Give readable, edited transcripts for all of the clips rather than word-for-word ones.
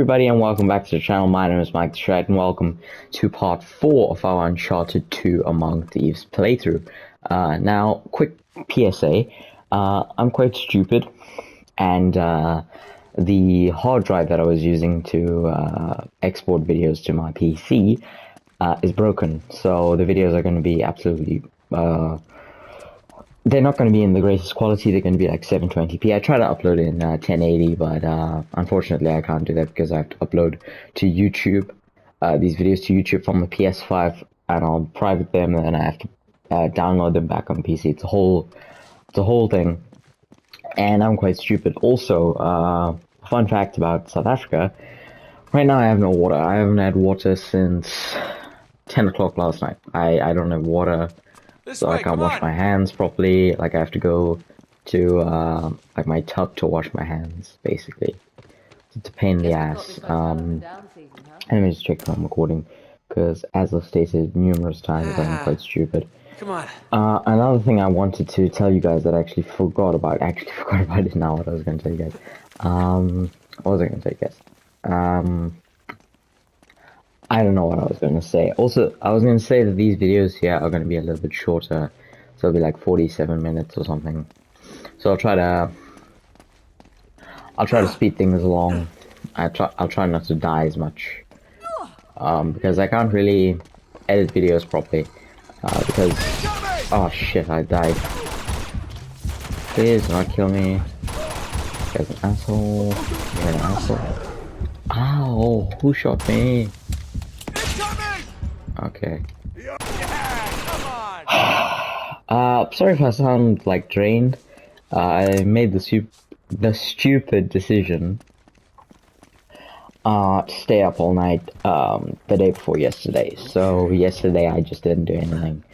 everybody, and welcome back to the channel. My name is miketheshite, and welcome to part 4 of our Uncharted 2 Among Thieves playthrough. Now, quick PSA, I'm quite stupid, and the hard drive that I was using to export videos to my PC is broken, so the videos are going to be absolutely... they're not going to be in the greatest quality. They're going to be like 720p. I try to upload in 1080, but unfortunately I can't do that because I have to upload to YouTube, these videos to YouTube from the PS5, and I'll private them, and then I have to download them back on the PC. It's a whole thing, and I'm quite stupid. Also, fun fact about South Africa, right now I have no water. I haven't had water since 10 o'clock last night. I don't have water. So I can't wash my hands properly. Like I have to go to like my tub to wash my hands, basically. It's a pain in the ass. And let me just check if I'm recording, because as I've stated numerous times, I'm quite stupid. Come on. Another thing I wanted to tell you guys that I actually forgot about. It now. What I was going to tell you guys. What was I going to tell you guys? I don't know what I was going to say. Also, I was going to say that these videos here are going to be a little bit shorter. So it'll be like 47 minutes or something. So I'll try to speed things along. I'll try not to die as much. Because I can't really edit videos properly. Because... oh shit, I died. Please do not kill me. There's an asshole. You're an asshole. Ow, who shot me? Okay. Sorry if I sound like drained. I made the stupid decision to stay up all night the day before yesterday. So yesterday I just didn't do anything.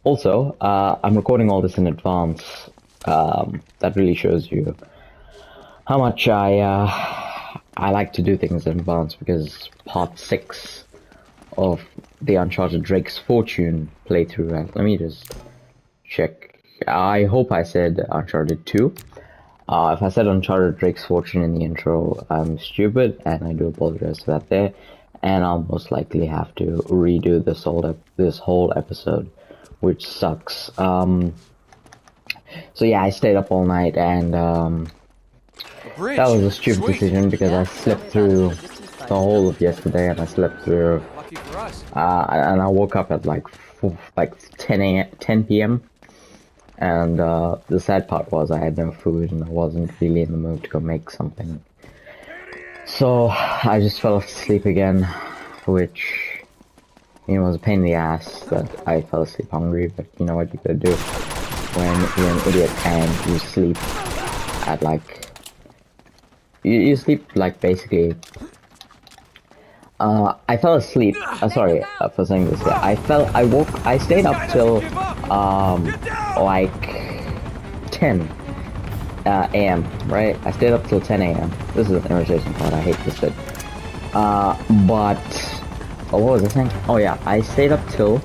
Also, I'm recording all this in advance. That really shows you how much I like to do things in advance, because part 6 of the Uncharted Drake's Fortune playthrough. Let me just check. I hope I said Uncharted 2. If I said Uncharted Drake's Fortune in the intro, I'm stupid, and I do apologize for that there. And I'll most likely have to redo this whole episode, which sucks. So yeah, I stayed up all night, and that was a stupid decision, because I slept through the whole of yesterday, and I slept through and I woke up at like 10 p.m. and the sad part was I had no food, and I wasn't really in the mood to go make something. So I just fell asleep again, which, you know, was a pain in the ass that I fell asleep hungry. But you know what you gotta do when you're an idiot and you sleep at like you sleep like basically. I fell asleep. Sorry for saying this. Yeah, I stayed up till like 10 a.m. Right? I stayed up till 10 a.m. This is an irritation part. I hate this bit. But what was I saying? Oh yeah, I stayed up till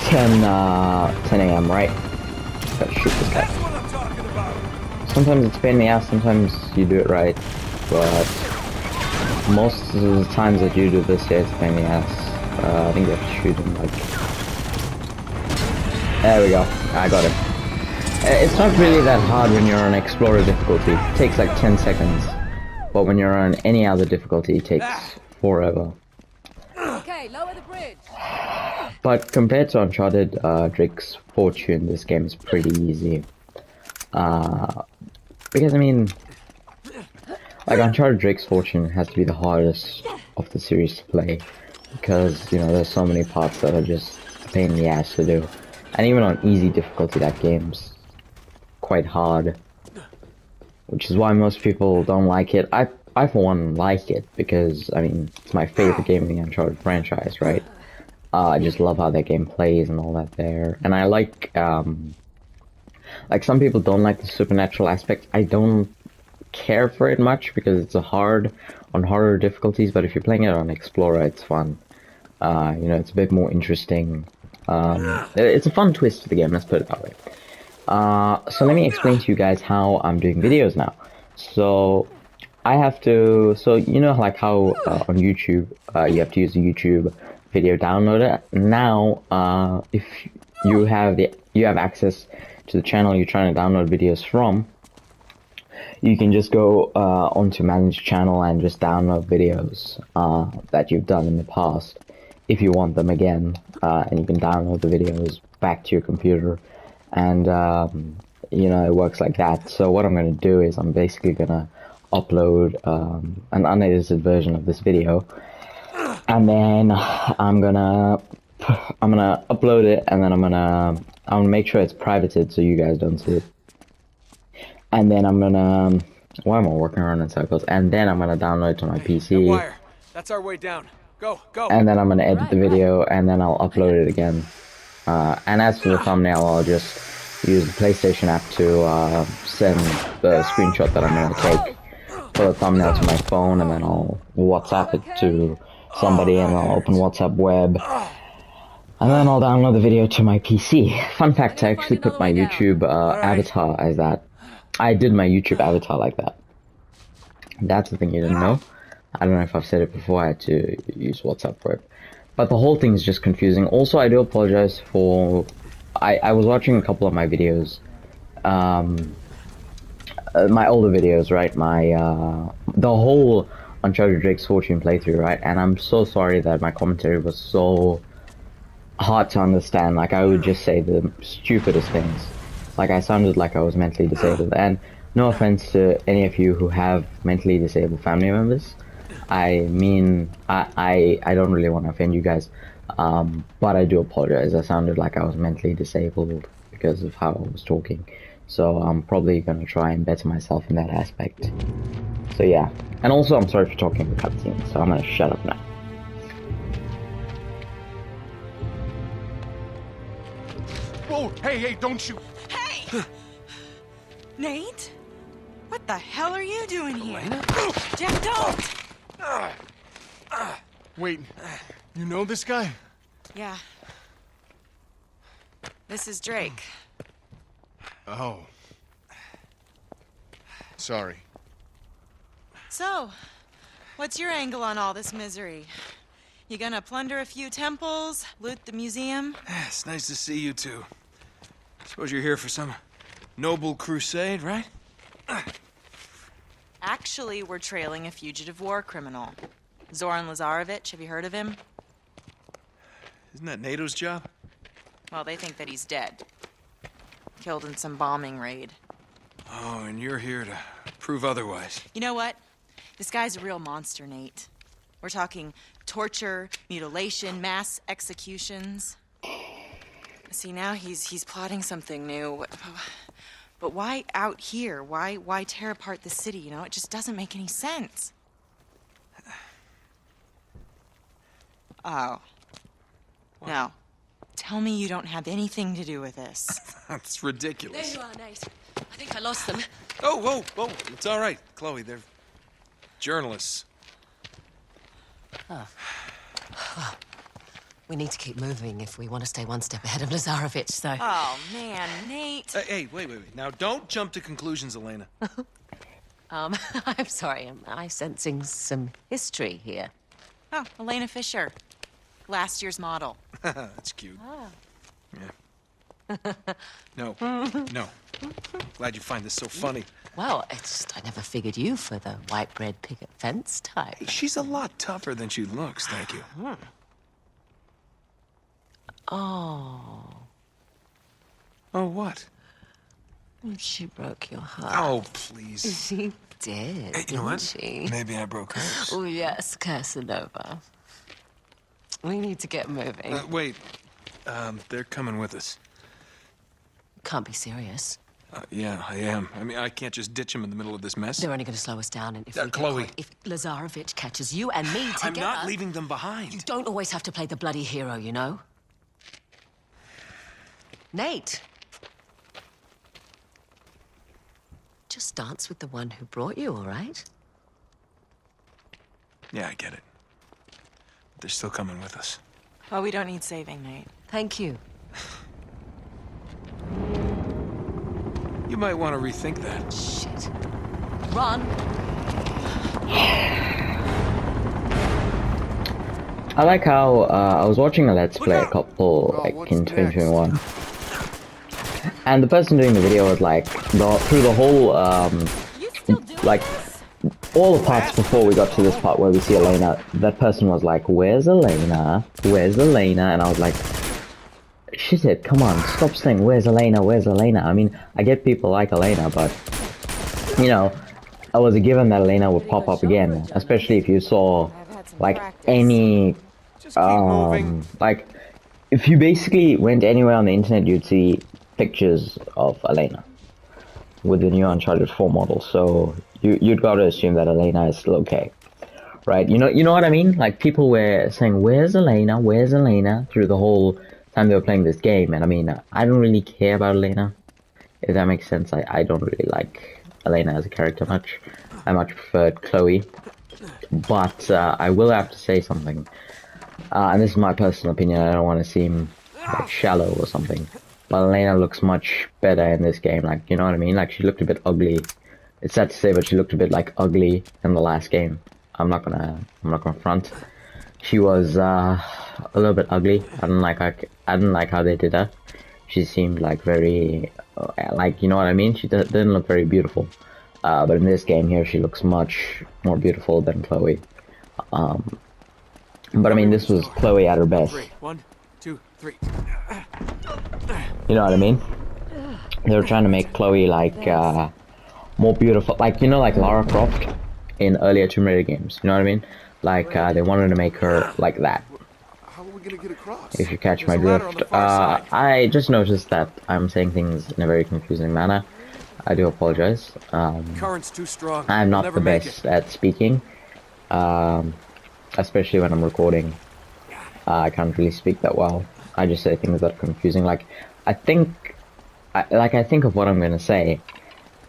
10 a.m. Right? Gotta shoot this guy. Sometimes it's a pain in the ass. Sometimes you do it right, but most of the times that you do this, yeah, it's a pain in the ass. I think you have to shoot him, like... there we go. I got him. It's not really that hard when you're on Explorer difficulty. It takes like 10 seconds. But when you're on any other difficulty, it takes forever. Okay, lower the bridge. But compared to Uncharted Drake's Fortune, this game is pretty easy. Because, I mean... like, Uncharted Drake's Fortune has to be the hardest of the series to play, because, you know, there's so many parts that are just a pain in the ass to do. And even on easy difficulty, that game's quite hard, which is why most people don't like it. I for one, like it, because, I mean, it's my favorite game in the Uncharted franchise, right? I just love how that game plays and all that there. And I like some people don't like the supernatural aspect. I don't care for it much, because it's on harder difficulties, but if you're playing it on Explorer, it's fun. You know, it's a bit more interesting. It's a fun twist to the game, let's put it that way. So let me explain to you guys how I'm doing videos now. So I have to. So you know, like how on YouTube, you have to use the YouTube video downloader. Now, if you have access to the channel you're trying to download videos from, you can just go onto manage channel and just download videos that you've done in the past if you want them again, and you can download the videos back to your computer, and you know, it works like that. So what I'm going to do is I'm basically going to upload an unedited version of this video, and then I'm gonna upload it, and then I'm gonna make sure it's privated so you guys don't see it. And then I'm gonna, why am I walking around in circles? And then I'm gonna download it to my PC. Wire. That's our way down. Go, go. And then I'm gonna edit the video, and then I'll upload it again. And as for the thumbnail, I'll just use the PlayStation app to send the screenshot that I'm gonna take for the thumbnail to my phone, and then I'll WhatsApp it to somebody, and I'll open WhatsApp web. And then I'll download the video to my PC. Fun fact, I actually put my YouTube avatar as that. I did my YouTube avatar like that. That's the thing you didn't know. I don't know if I've said it before, I had to use WhatsApp for it. But the whole thing is just confusing. Also, I do apologize for... I was watching a couple of my videos. My older videos, right? The whole Uncharted Drake's Fortune playthrough, right? And I'm so sorry that my commentary was so hard to understand. Like, I would just say the stupidest things. Like, I sounded like I was mentally disabled. And no offense to any of you who have mentally disabled family members. I mean, I don't really want to offend you guys. But I do apologize. I sounded like I was mentally disabled because of how I was talking. So I'm probably going to try and better myself in that aspect. So yeah. And also, I'm sorry for talking in the cutscene, so I'm going to shut up now. Whoa, hey, don't shoot. Hey! Nate? What the hell are you doing here? Jeff, don't! Wait, you know this guy? Yeah. This is Drake. Oh. Sorry. So, what's your angle on all this misery? You gonna plunder a few temples, loot the museum? It's nice to see you two. Suppose you're here for some noble crusade, right? Actually, we're trailing a fugitive war criminal. Zoran Lazarevic, have you heard of him? Isn't that NATO's job? Well, they think that he's dead. Killed in some bombing raid. Oh, and you're here to prove otherwise. You know what? This guy's a real monster, Nate. We're talking torture, mutilation, mass executions. See, now he's plotting something new. But why out here? Why tear apart the city, you know? It just doesn't make any sense. Oh. What? No. Tell me you don't have anything to do with this. That's ridiculous. There you are, Nate. I think I lost them. Oh, whoa, it's all right, Chloe. They're journalists. Oh. We need to keep moving if we want to stay one step ahead of Lazarevic, so... Oh, man, Nate. Hey, wait. Now, don't jump to conclusions, Elena. I'm sorry, am I sensing some history here? Oh, Elena Fisher. Last year's model. That's cute. Oh. Yeah. No. Glad you find this so funny. Well, it's just I never figured you for the white bread picket fence type. She's a lot tougher than she looks, thank you. Oh. Oh, what? She broke your heart. Oh, please. She did, Hey, you know didn't what? she? Maybe I broke hers. Oh, yes, Casanova. We need to get moving. Wait. They're coming with us. Can't be serious. Yeah, I am. I mean, I can't just ditch them in the middle of this mess. They're only going to slow us down, and if we get Chloe. caught, if Lazarevic catches you and me together... I'm not leaving them You behind. don't always have to play the bloody hero, you know? Nate! Just dance with the one who brought you, all right? Yeah, I get it. But they're still coming with us. Well, we don't need saving, Nate. Thank you. You might want to rethink that. Shit. Run! I like how I was watching a Let's Play a couple Oh, like what's in next? 2021, and the person doing the video was like through the whole like all the parts before we got to this part where we see Elena. That person was like, "Where's Elena? Where's Elena?" And I was like, "Shit, come on, stop saying where's Elena? Where's Elena?" I mean, I get people like Elena, but you know, it was a given that Elena would pop up again, especially if you saw like any Just keep moving. like if you basically went anywhere on the internet, you'd see pictures of Elena with the new Uncharted 4 model. So you'd got to assume that Elena is still okay, right? You know what I mean? Like people were saying, "Where's Elena? Where's Elena?" through the whole time they were playing this game, and I mean, I don't really care about Elena, if that makes sense. I don't really like Elena as a character much. I much preferred Chloe. But I will have to say something, and this is my personal opinion. I don't want to seem like shallow or something, but Elena looks much better in this game. Like, you know what I mean? Like, she looked a bit ugly. It's sad to say, but she looked a bit like ugly in the last game. I'm not gonna front. She was a little bit ugly. I didn't like how they did her. She seemed like very like, you know what I mean? She didn't look very beautiful. But in this game here, she looks much more beautiful than Chloe. But I mean, this was Chloe at her best. 1, 2, 3. You know what I mean? They were trying to make Chloe like more beautiful, like, you know, like Lara Croft in earlier Tomb Raider games. You know what I mean? Like they wanted to make her like that. How are we gonna get across? If you catch There's my a ladder on drift. the far side. I just noticed that I'm saying things in a very confusing manner. I do apologize. Current's too strong. I'm We'll not never the make best it. at speaking, especially when I'm recording. I can't really speak that well. I just say things that are confusing. Like, I think of what I'm gonna say,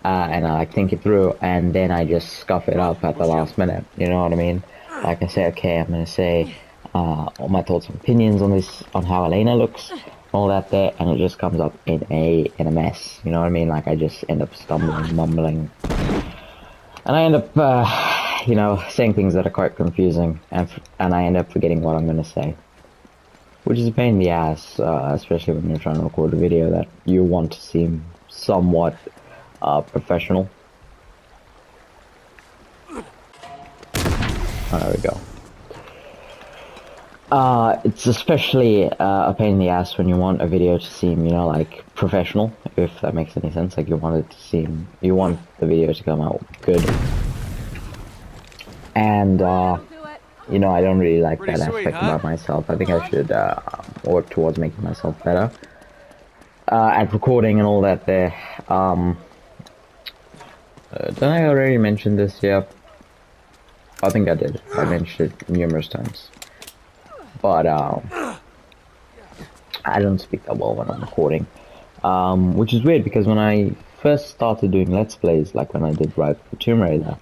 and I like think it through, and then I just scuff it up at the last minute. You know what I mean? Like, I say, okay, I'm gonna say all my thoughts and opinions on this, on how Elena looks, all that there, and it just comes up in a mess. You know what I mean? Like, I just end up stumbling, mumbling, and I end up, you know, saying things that are quite confusing, and I end up forgetting what I'm gonna say, which is a pain in the ass, especially when you're trying to record a video that you want to seem somewhat professional. Oh, there we go. It's especially a pain in the ass when you want a video to seem, you know, like professional, if that makes any sense. Like, you want it to seem, you want the video to come out good. And, you know, I don't really like Pretty that sweet, aspect huh? about myself. I think I should work towards making myself better at recording and all that there. Did I already mention this? Yeah, I think I did. I mentioned it numerous times. But I don't speak that well when I'm recording, which is weird because when I first started doing Let's Plays, like when I did Rise of the Tomb Raider,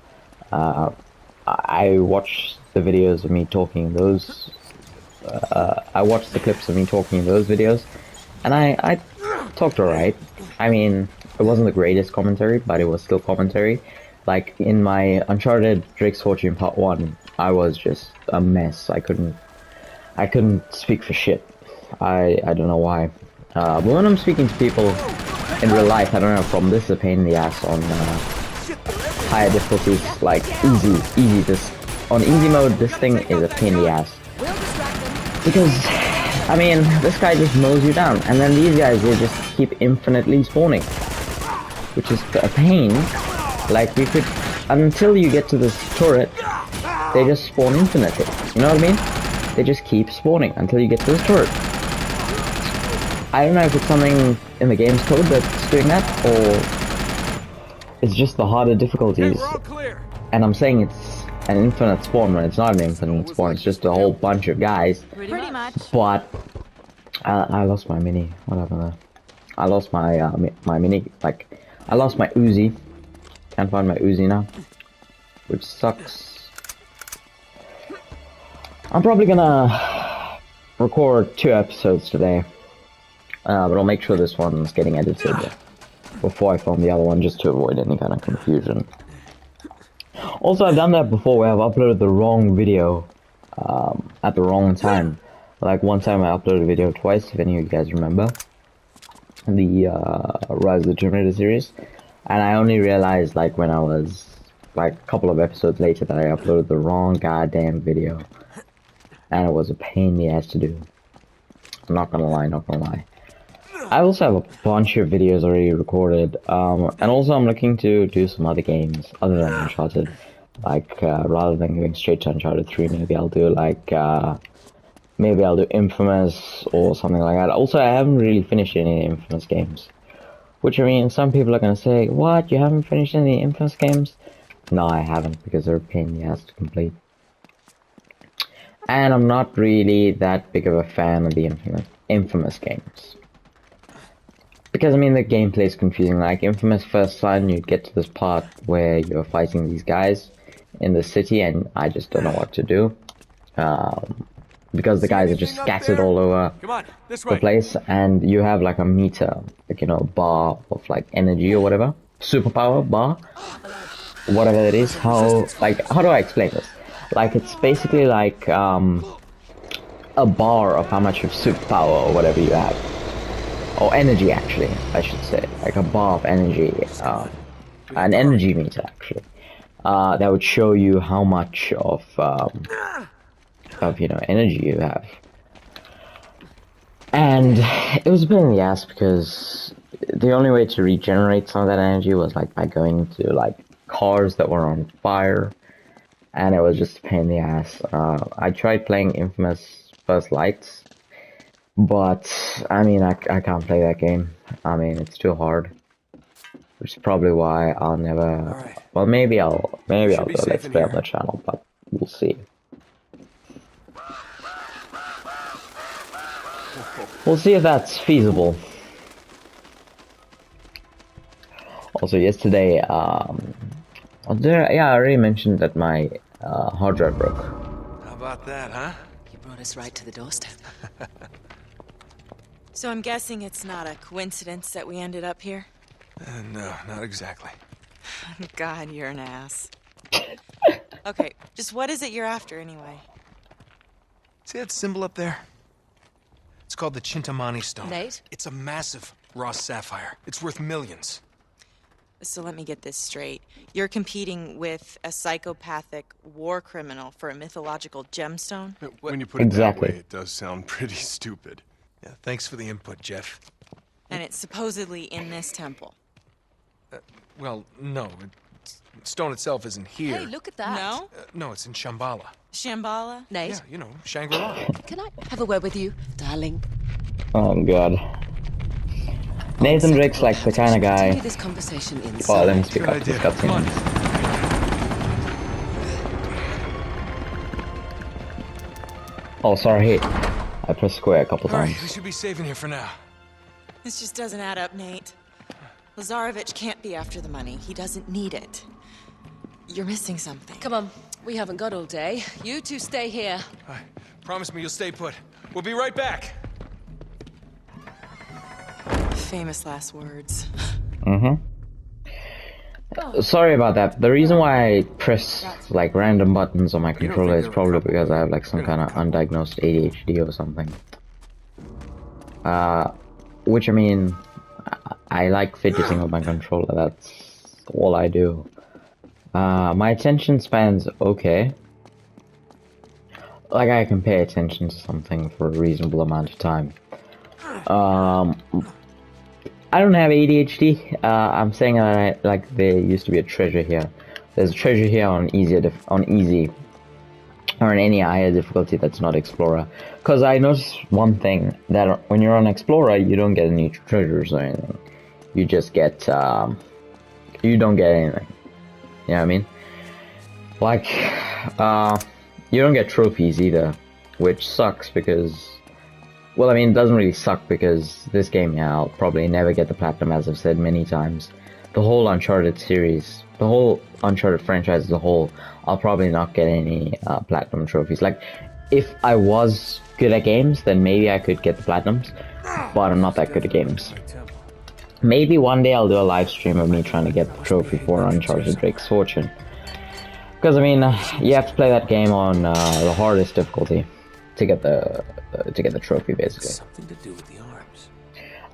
I watched the videos of me talking those. I watched the clips of me talking in those videos, and I talked alright. I mean, it wasn't the greatest commentary, but it was still commentary. Like in my Uncharted Drake's Fortune Part 1, I was just a mess. I couldn't speak for shit. I don't know why. But when I'm speaking to people in real life, I don't have a problem. This is a pain in the ass on higher difficulties, like easy. This on easy mode, this thing is a pain in the ass. Because, I mean, this guy just mows you down, and then these guys, they just keep infinitely spawning, which is a pain. Like, you could, until you get to this turret, they just spawn infinitely. You know what I mean? They just keep spawning until you get to this turret. I don't know if it's something in the game's code that's doing that, or it's just the harder difficulties. We're all clear. And I'm saying it's an infinite spawn when it's not an infinite spawn, it's just a whole bunch of guys. Pretty much. But I lost my mini. What happened there? I lost my my mini. Like, I lost my Uzi. Can't find my Uzi now, which sucks. I'm probably gonna record 2 episodes today, but I'll make sure this one's getting edited before I film the other one, just to avoid any kind of confusion. Also, I've done that before where I've uploaded the wrong video at the wrong time. Like one time I uploaded a video twice, if any of you guys remember. The Rise of the Tomb Raider series. And I only realized like when I was like a couple of episodes later that I uploaded the wrong goddamn video. And it was a pain in the ass to do. I'm not gonna lie, not gonna lie. I also have a bunch of videos already recorded, and also I'm looking to do some other games other than Uncharted. Like, rather than going straight to Uncharted 3, maybe I'll do like, maybe I'll do Infamous or something like that. Also, I haven't really finished any Infamous games. Which, I mean, some people are gonna say, what, you haven't finished any Infamous games? No, I haven't, because they're a pain in the ass to complete. And I'm not really that big of a fan of the Infamous games. Because, I mean, the gameplay is confusing. Like, Infamous First Son, you get to this part where you're fighting these guys in the city, and I just don't know what to do. Because the guys are just scattered all over the place, and you have, like, a meter, like, you know, a bar of, like, energy or whatever. Superpower bar. Whatever it is. How do I explain this? Like, it's basically like, a bar of how much of superpower or whatever you have. Or energy, actually, I should say. Like a bar of energy, an energy meter, actually. That would show you how much of, you know, energy you have. And it was a pain in the ass because the only way to regenerate some of that energy was, like, by going to, like, cars that were on fire. And it was just a pain in the ass. I tried playing Infamous First Lights. But, I mean, I can't play that game. I mean, it's too hard. Which is probably why I'll never... Right. Well, maybe I'll do a Let's Play on here. the channel, but we'll see. We'll see if that's feasible. Also, yesterday, yeah, I already mentioned that my hard drive broke. How about that, huh? You brought us right to the doorstep. So I'm guessing it's not a coincidence that we ended up here? No, not exactly. God, you're an ass. Okay, just what is it you're after anyway? See that symbol up there? It's called the Chintamani Stone. Nate? It's a massive raw sapphire. It's worth millions. So let me get this straight. You're competing with a psychopathic war criminal for a mythological gemstone? When you put it Exactly. that way, it does sound pretty stupid. Yeah, thanks for the input, Jeff. And it's supposedly in this temple. Well, no. Stone itself isn't here. Hey, look at that. No? No, it's in Shambhala. Shambhala? Nate, Yeah, you know, Shangri-La. can I have a word with you, darling? Oh, God. Nathan Drake's like the kind of Continue guy... this conversation inside. Well, let me speak Good up. This idea. Come on. Oh, sorry. I pressed square a couple All times. right, we should be safe in here for now. This just doesn't add up, Nate. Lazarevich can't be after the money. He doesn't need it. You're missing something. Come on, we haven't got all day. You two stay here. All right, promise me you'll stay put. We'll be right back. Famous last words. Sorry about that. The reason why I press like random buttons on my controller is probably because I have like some kind of undiagnosed ADHD or something. Which I mean, I like fidgeting with my controller. That's all I do. My attention span's okay. Like I can pay attention to something for a reasonable amount of time. I don't have ADHD. I'm saying that like there used to be a treasure here. There's a treasure here on easy or on any higher difficulty that's not Explorer. Because I noticed one thing, that when you're on Explorer, you don't get any treasures or anything. You just get you don't get anything. You know what I mean? Like you don't get trophies either, which sucks because. Well, I mean, it doesn't really suck because this game, yeah, I'll probably never get the platinum, as I've said many times. The whole Uncharted series, the whole Uncharted franchise as a whole, I'll probably not get any platinum trophies. Like, if I was good at games, then maybe I could get the platinums, but I'm not that good at games. Maybe one day I'll do a live stream of me trying to get the trophy for Uncharted Drake's Fortune. Because I mean, you have to play that game on the hardest difficulty to get the trophy, basically. Something to do with the arms.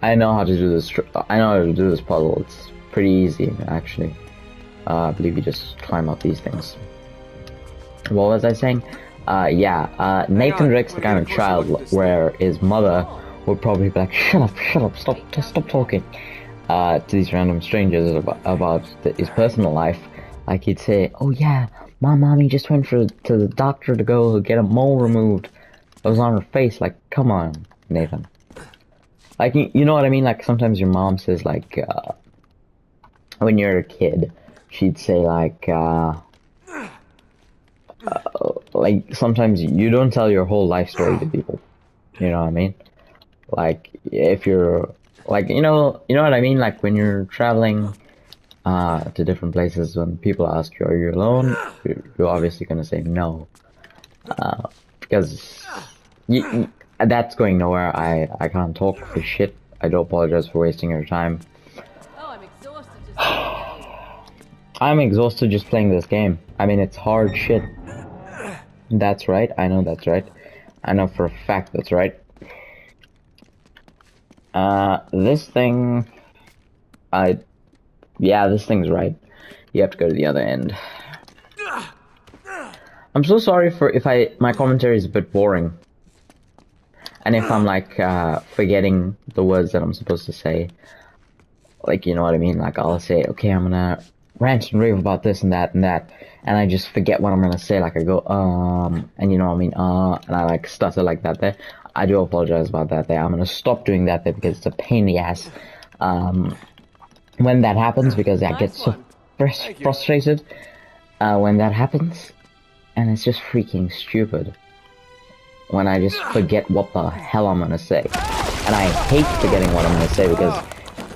I know how to do this. I know how to do this puzzle. It's pretty easy, actually. I believe you just climb up these things. What was I saying? Nathan Drake's the kind of child where his mother would probably be like, "Shut up, stop talking," to these random strangers about his personal life. Like he'd say, "Oh yeah, my mommy just went to the doctor to go get a mole removed. It was on her face." Like, come on, Nathan. Like, you know what I mean? Like, sometimes your mom says, like, when you're a kid, she'd say, like, sometimes you don't tell your whole life story to people. You know what I mean? Like, if you're, like, you know what I mean? Like, when you're traveling to different places, when people ask you, are you alone? You're obviously going to say no. Because that's going nowhere. I can't talk for shit. I do apologize for wasting your time. Oh, I'm exhausted just looking at you. I'm exhausted just playing this game. I mean, it's hard shit. That's right. I know that's right. I know for a fact that's right. This thing... Yeah, this thing's right. You have to go to the other end. I'm so sorry for if my commentary is a bit boring. And if I'm like, forgetting the words that I'm supposed to say. Like, you know what I mean? Like, I'll say, okay, I'm gonna rant and rave about this and that and that. And I just forget what I'm gonna say. Like, I go, and you know what I mean? And I like stutter like that there. I do apologize about that there. I'm gonna stop doing that there because it's a pain in the ass. When that happens, because I get so frustrated when that happens, and it's just freaking stupid when I just forget what the hell I'm gonna say. And I hate forgetting what I'm gonna say because,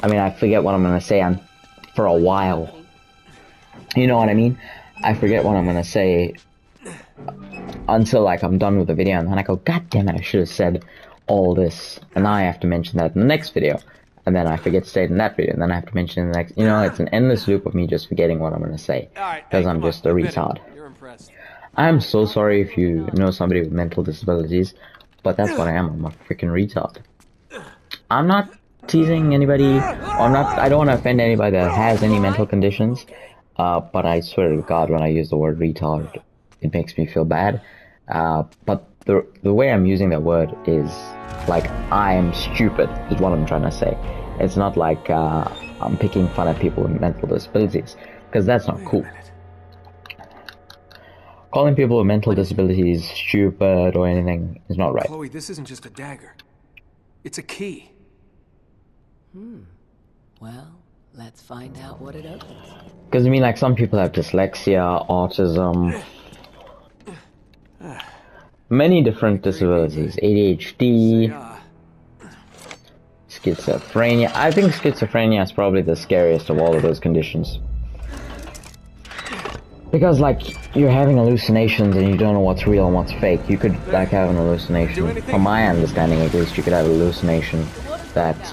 I mean, I forget what I'm gonna say for a while. You know what I mean? I forget what I'm gonna say until like I'm done with the video, and then I go, God damn it, I should have said all this, and now I have to mention that in the next video. And then I forget to say it in that video, and then I have to mention it in the next. You know, it's an endless loop of me just forgetting what I'm gonna say, because I'm just a retard. I'm so sorry if you know somebody with mental disabilities, but that's what I am. I'm a freaking retard. I'm not teasing anybody. I don't want to offend anybody that has any mental conditions. But I swear to God, when I use the word retard, it makes me feel bad. But the way I'm using that word is like, I am stupid, is what I'm trying to say. It's not like I'm picking fun at people with mental disabilities, because that's not cool. Calling people with mental disabilities stupid or anything is not right. Chloe, this isn't just a dagger. It's a key. Well, let's find out what it opens. Because I mean, like, some people have dyslexia, autism, many different disabilities, ADHD, schizophrenia. I think schizophrenia is probably the scariest of all of those conditions. Because, like, you're having hallucinations and you don't know what's real and what's fake. You could, like, have an hallucination. From my understanding, at least, you could have a hallucination that,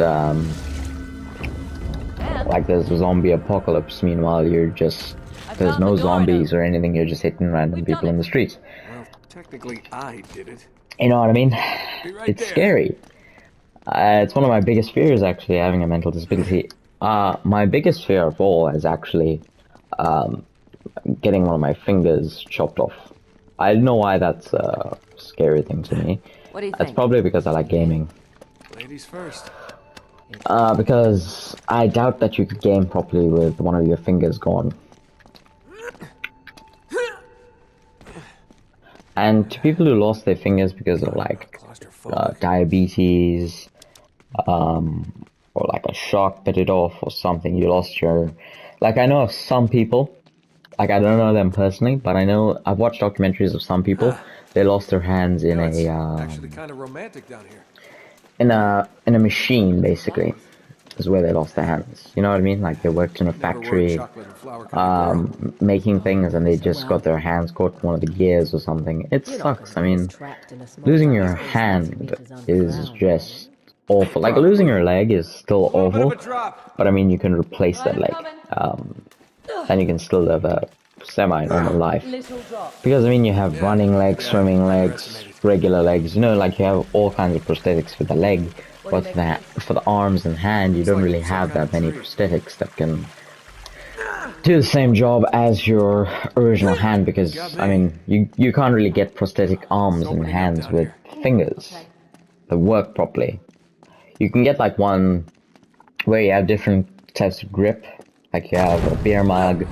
like, there's a zombie apocalypse. Meanwhile, there's no zombies or anything. You're just hitting random people in the streets. Well, technically, I did it. You know what I mean? It's scary. It's one of my biggest fears, actually, having a mental disability. My biggest fear of all is actually, getting one of my fingers chopped off. I don't know why that's a scary thing to me. What do you That's think? probably because I like gaming. Ladies first. Because I doubt that you could game properly with one of your fingers gone. And to people who lost their fingers because of like diabetes, or like a shark bit it off or something, you lost your... Like, I know of some people, like, I don't know them personally, but I know I've watched documentaries of some people. They lost their hands in It's a actually kind of romantic down here. in a machine, basically, is where they lost their hands. You know what I mean? Like, they worked in a factory, making things, and they just got their hands caught in one of the gears or something. It sucks. I mean, losing your hand is just awful. Like, losing your leg is still awful, but I mean, you can replace that leg. Then you can still live a semi-normal life. Because I mean, you have running legs, swimming legs, regular legs. You know, like you have all kinds of prosthetics for the leg, but for the arms and hand, you don't really have that many prosthetics that can do the same job as your original hand. Because I mean, you can't really get prosthetic arms and hands with fingers that work properly. You can get like one where you have different types of grip, like you have a beer mug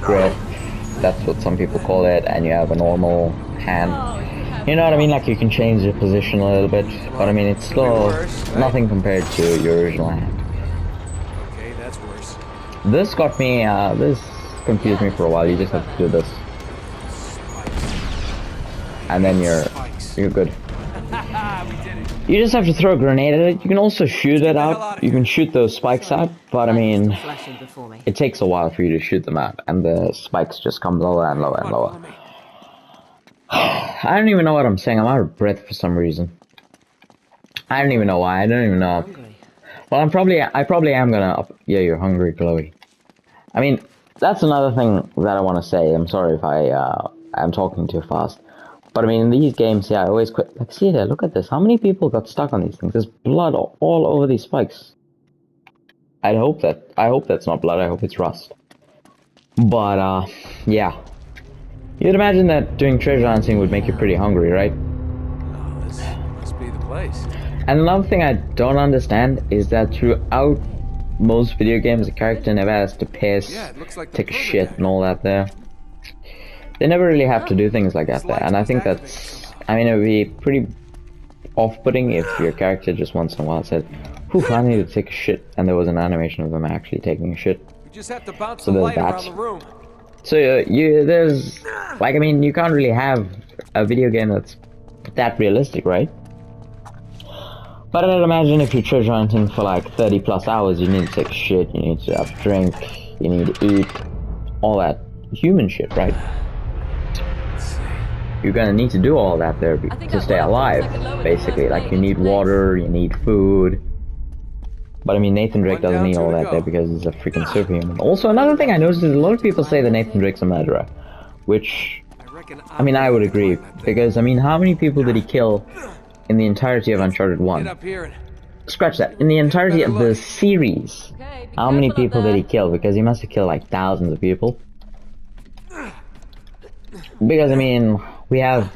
grip, that's what some people call it, and you have a normal hand. You know what I mean? Like you can change the position a little bit, but I mean it's still nothing compared to your original hand. Okay, that's worse. This got me, this confused me for a while. You just have to do this, and then you're good. You just have to throw a grenade at it. You can also shoot it out. You can shoot those spikes out, but I mean, it takes a while for you to shoot them out, and the spikes just come lower and lower and lower. I don't even know what I'm saying. I'm out of breath for some reason. I don't even know why. I don't even know. Well, I probably am gonna. Yeah, you're hungry, Chloe. I mean, that's another thing that I want to say. I'm sorry if I'm talking too fast. But I mean, in these games, yeah, I always quit. Like, see there, look at this. How many people got stuck on these things? There's blood all over these spikes. I hope that's not blood. I hope it's rust. But yeah, you'd imagine that doing treasure hunting would make you pretty hungry, right? Oh, this must be the place. And another thing I don't understand is that throughout most video games, the character never has to piss, take a shit, and all that there. They never really have to do things like that there, and I think that's, I mean, it would be pretty off-putting if your character just once in a while said, "Whew, I need to take a shit," and there was an animation of them actually taking a shit. We just have to bounce So the there's light around that. the room. So there's, like, I mean, you can't really have a video game that's that realistic, right? But I'd imagine if you're treasure hunting for like 30 plus hours, you need to take a shit, you need to have a drink, you need to eat, all that human shit, right? You're gonna need to do all that there to stay alive, basically. Like, you need water, you need food. But I mean, Nathan Drake doesn't need all that there because he's a freaking superhuman. Also, another thing I noticed is a lot of people say that Nathan Drake's a murderer. Which, I mean, I would agree. Because, I mean, how many people did he kill in the entirety of Uncharted 1? Scratch that. In the entirety of the series, how many people did he kill? Because he must have killed like thousands of people. Because, I mean, we have,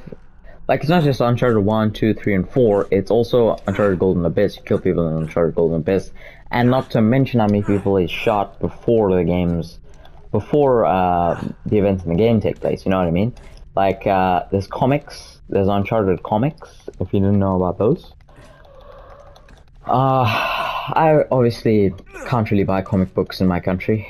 like, it's not just Uncharted 1, 2, 3, and 4, it's also Uncharted Golden Abyss. You kill people in Uncharted Golden Abyss. And not to mention how many people he shot before the games, before the events in the game take place, you know what I mean? Like, there's comics, there's Uncharted comics, if you didn't know about those. I obviously can't really buy comic books in my country.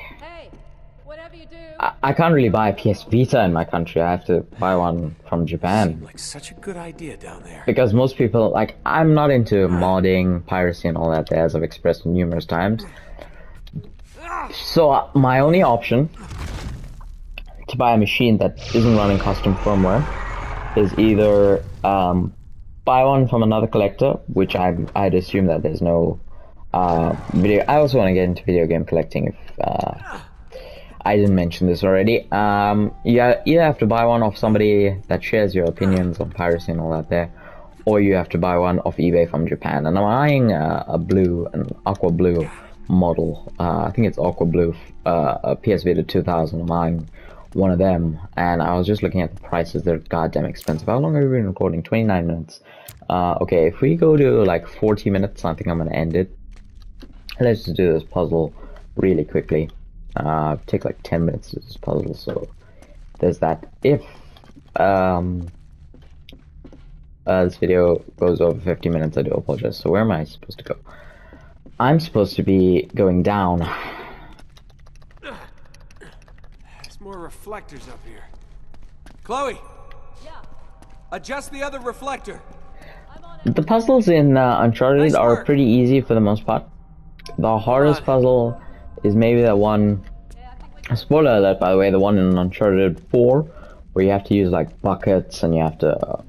I can't really buy a PS Vita in my country. I have to buy one from Japan. Seemed like such a good idea down there. Because most people, like, I'm not into modding, piracy, and all that, as I've expressed numerous times. So my only option to buy a machine that isn't running custom firmware is either buy one from another collector, which I'd assume that there's no video. I also want to get into video game collecting if I didn't mention this already. You either have to buy one off somebody that shares your opinions on piracy and all that there, or you have to buy one off eBay from Japan. And I'm eyeing an aqua blue model. I think it's aqua blue, a PS Vita 2000. I'm eyeing one of them, and I was just looking at the prices. They're goddamn expensive. How long have we been recording? 29 minutes. Okay, if we go to like 40 minutes, I think I'm gonna end it. Let's just do this puzzle really quickly. Take like 10 minutes to this puzzle, so there's that. If this video goes over 50 minutes, I do apologize. So where am I supposed to go? I'm supposed to be going down. There's more reflectors up here. Chloe! Yeah, Adjust the other reflector! I'm on it. The puzzles in Uncharted Nice are work. pretty easy for the most part. The hardest puzzle is maybe that one. Spoiler alert, by the way, the one in Uncharted 4, where you have to use like buckets and you have to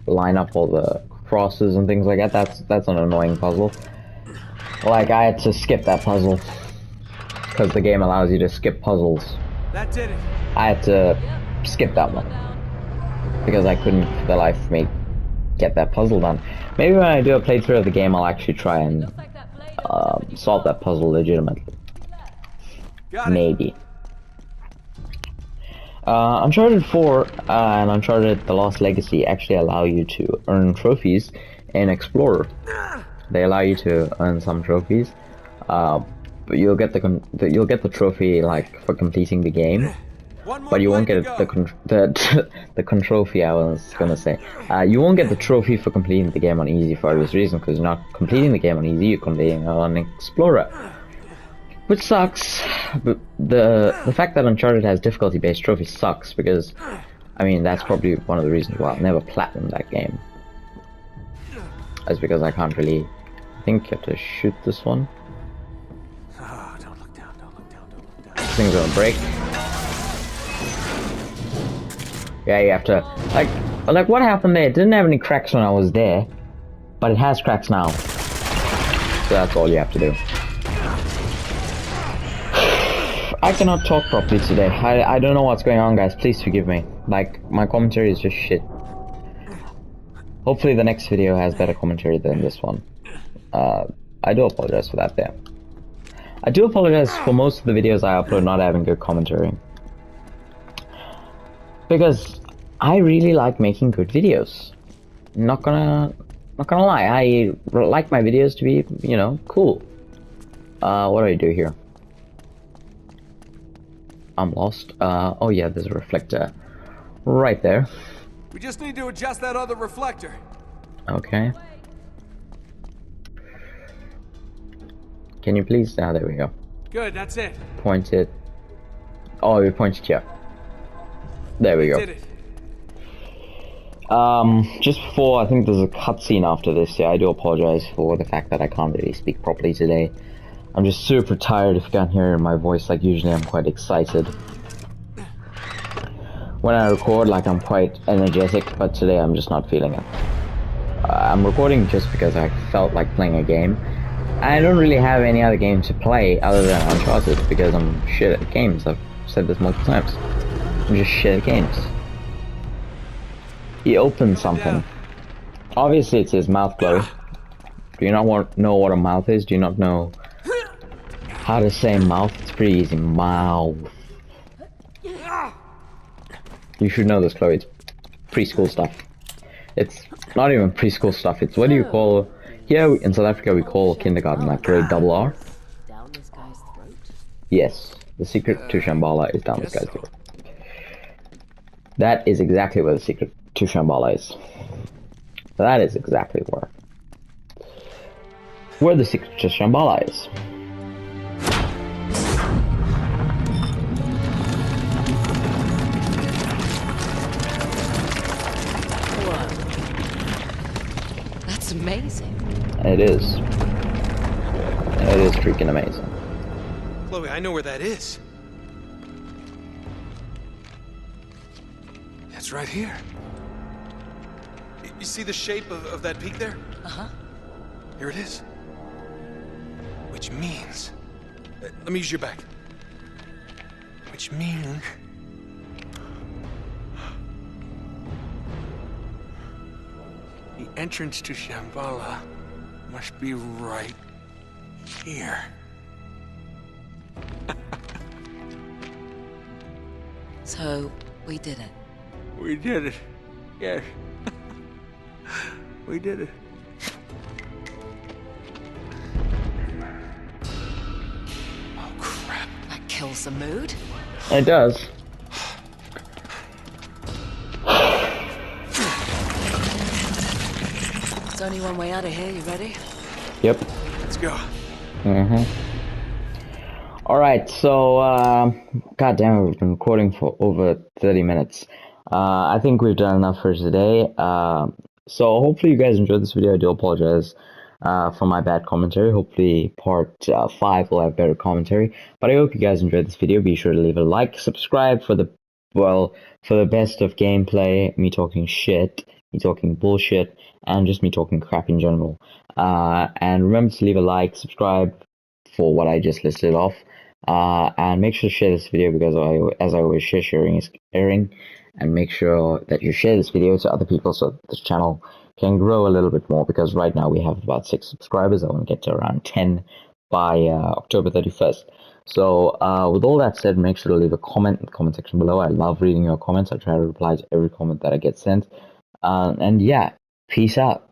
line up all the crosses and things like that. That's an annoying puzzle. Like, I had to skip that puzzle because the game allows you to skip puzzles That did it. I had to skip that one because I couldn't for the life of me get that puzzle done. Maybe when I do a playthrough of the game, I'll actually try and solve that puzzle legitimately. Got it. Maybe. Uncharted 4 and Uncharted The Lost Legacy actually allow you to earn trophies in Explorer. They allow you to earn some trophies, but you'll get the trophy like for completing the game, but you won't get the trophy. I was gonna say you won't get the trophy for completing the game on easy for obvious reason, because you're not completing the game on easy, you're completing it on Explorer. Which sucks, but the fact that Uncharted has difficulty-based trophies sucks, because, I mean, that's probably one of the reasons why I'll never platinum that game. That's because I can't really, I think you have to shoot this one. Oh, don't look down, don't look down, don't look down. This thing's gonna break. Yeah, you have to, like what happened there? It didn't have any cracks when I was there, but it has cracks now. So that's all you have to do. I cannot talk properly today. I don't know what's going on, guys. Please forgive me. Like, my commentary is just shit. Hopefully the next video has better commentary than this one. I do apologize for that there. I do apologize for most of the videos I upload not having good commentary. Because I really like making good videos. Not gonna lie. I like my videos to be, you know, cool. What do I do here? I'm lost. Oh yeah, there's a reflector right there. We just need to adjust that other reflector. Okay. Can you please? Ah, there we go. Good, that's it. Point it. Oh, you pointed here. There we go. Did it. Just before, I think there's a cutscene after this. Yeah, I do apologize for the fact that I can't really speak properly today. I'm just super tired. If you can't hear my voice, like usually I'm quite excited. When I record, like I'm quite energetic, but today I'm just not feeling it. I'm recording just because I felt like playing a game. I don't really have any other game to play other than Uncharted because I'm shit at games. I've said this multiple times. I'm just shit at games. He opened something. Obviously it's his mouth, Chloe. Do you not know what a mouth is? Do you not know how to say mouth? It's pretty easy. Mouth. You should know this, Chloe. It's preschool stuff. It's not even preschool stuff. It's what do you call... Here in South Africa we call kindergarten like grade double R. Down this guy's throat? Yes. The secret to Shambhala is down this guy's throat. That is exactly where the secret to Shambhala is. That is exactly where the secret to Shambhala is. That's amazing. It is. It is freaking amazing. Chloe, I know where that is. It's right here. You see the shape of that peak there? Uh-huh. Here it is. Which means... let me use your back. Which means... the entrance to Shambhala must be right here. So, we did it. We did it. Yes. We did it. Oh, crap. That kills the mood. It does. There's only one way out of here, you ready? Yep. Let's go. Alright, so, goddamn, we've been recording for over 30 minutes. I think we've done enough for today. So hopefully you guys enjoyed this video. I do apologize for my bad commentary. Hopefully part 5 will have better commentary. But I hope you guys enjoyed this video. Be sure to leave a like, subscribe for the best of gameplay, me talking shit, me talking bullshit, and just me talking crap in general. And remember to leave a like, subscribe for what I just listed off. And make sure to share this video because as I always share, sharing is caring. And make sure that you share this video to other people so that this channel can grow a little bit more, because right now we have about 6 subscribers. I want to get to around 10 by October 31st. So with all that said, make sure to leave a comment in the comment section below. I love reading your comments. I try to reply to every comment that I get sent. And yeah, peace out.